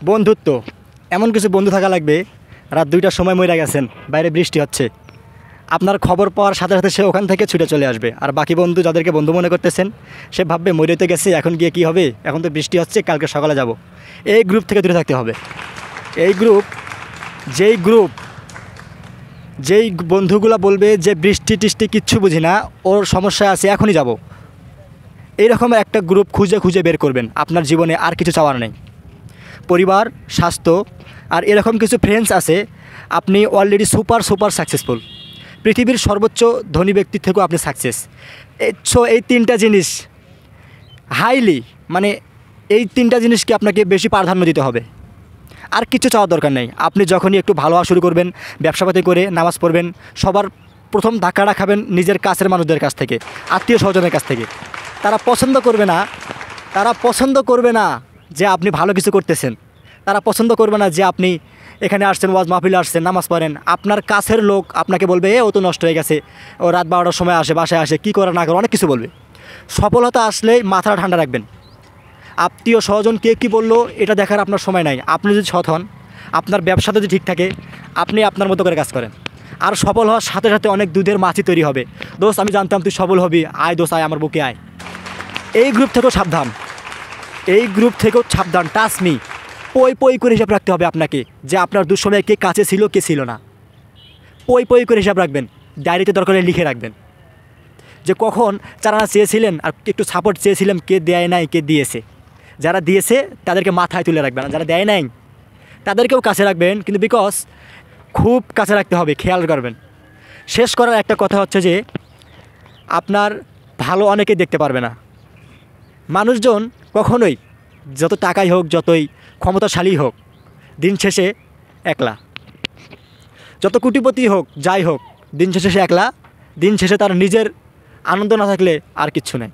বন্ধুত্ব এমন কিছু বন্ধু থাকা লাগবে রাত 2টার সময় মরে গেছেন, বাইরে বৃষ্টি হচ্ছে, আপনার খবর পাওয়ার সাথে সাথে সে ওখান থেকে ছুটে চলে আসবে। আর বাকি বন্ধু যাদেরকে বন্ধু মনে করতেছেন সে ভাববে মরেতে গেছে, এখন গিয়ে কী হবে, এখন তো বৃষ্টি হচ্ছে, কালকে সকালে যাব। এই গ্রুপ থেকে দূরে থাকতে হবে। এই গ্রুপ যেই বন্ধুগুলো বলবে যে বৃষ্টি টিষ্টি কিচ্ছু বুঝি না, ওর সমস্যা আছে, এখনই যাব, এইরকম একটা গ্রুপ খুঁজে খুঁজে বের করবেন। আপনার জীবনে আর কিছু চাওয়ার নেই, পরিবার, স্বাস্থ্য আর এরকম কিছু ফ্রেন্ডস আছে, আপনি অলরেডি সুপার সাকসেসফুল। পৃথিবীর সর্বোচ্চ ধনী ব্যক্তির থেকেও আপনি সাকসেস। এই তিনটা জিনিস হাইলি, মানে এই তিনটা জিনিসকে আপনাকে বেশি প্রাধান্য দিতে হবে। আর কিছু চাওয়ার দরকার নেই। আপনি যখনই একটু ভালো হওয়া শুরু করবেন, ব্যবসাপাতি করে, নামাজ পড়বেন, সবার প্রথম ধাক্কাটা খাবেন নিজের কাছের মানুষদের কাছ থেকে, আত্মীয় স্বজনের কাছ থেকে। তারা পছন্দ করবে না যে আপনি ভালো কিছু করতেছেন, তারা পছন্দ করবে না যে আপনি এখানে আসছেন, ওয়াজ মাহফিলে আসছেন, নামাজ পড়েন। আপনার কাছের লোক আপনাকে বলবে ও তো নষ্ট হয়ে গেছে, ও রাত 12টার সময় আসে, বাসায় আসে, কী করে না করে অনেক কিছু বলবে। সফলতা আসলে মাথাটা ঠান্ডা রাখবেন। আত্মীয় স্বজন কে কী বললো এটা দেখার আপনার সময় নাই। আপনি যদি সৎ হন, আপনার ব্যবসা যদি ঠিক থাকে, আপনি আপনার মতো করে কাজ করেন, আর সফল হওয়ার সাথে সাথে অনেক দুধের মাছি তৈরি হবে। দোস্ত আমি জানতাম তুই সফল হবি, আয় দোস্ত আয়, আমার বুকে আয়। এই গ্রুপ থেকেও সাবধান, টাচ মি। পই করে হিসাব রাখতে হবে আপনাকে, যে আপনার দুঃসময়ে কে কাছে ছিল, কে ছিল না। পই করে হিসাব রাখবেন, ডায়েরিতে দরকার হলে লিখে রাখবেন যে কখন চারানা চেয়েছিলেন আর একটু সাপোর্ট চেয়েছিলেন, কে দেয় নাই, কে দিয়েছে। যারা দিয়েছে তাদেরকে মাথায় তুলে রাখবেন, আর যারা দেয় নাই তাদেরকেও কাছে রাখবেন, কিন্তু বিকজ খুব কাছে রাখতে হবে, খেয়াল করবেন। শেষ করার একটা কথা হচ্ছে যে আপনার ভালো অনেকেই দেখতে পারবে না। মানুষজন কখনোই, যত টাকাই হোক, যতই ক্ষমতাশালী হোক, দিন শেষে একলা। যত কোটিপতি হোক, যাই হোক, দিন শেষে সে একলা। দিন শেষে তার নিজের আনন্দ না থাকলে আর কিচ্ছু নেই।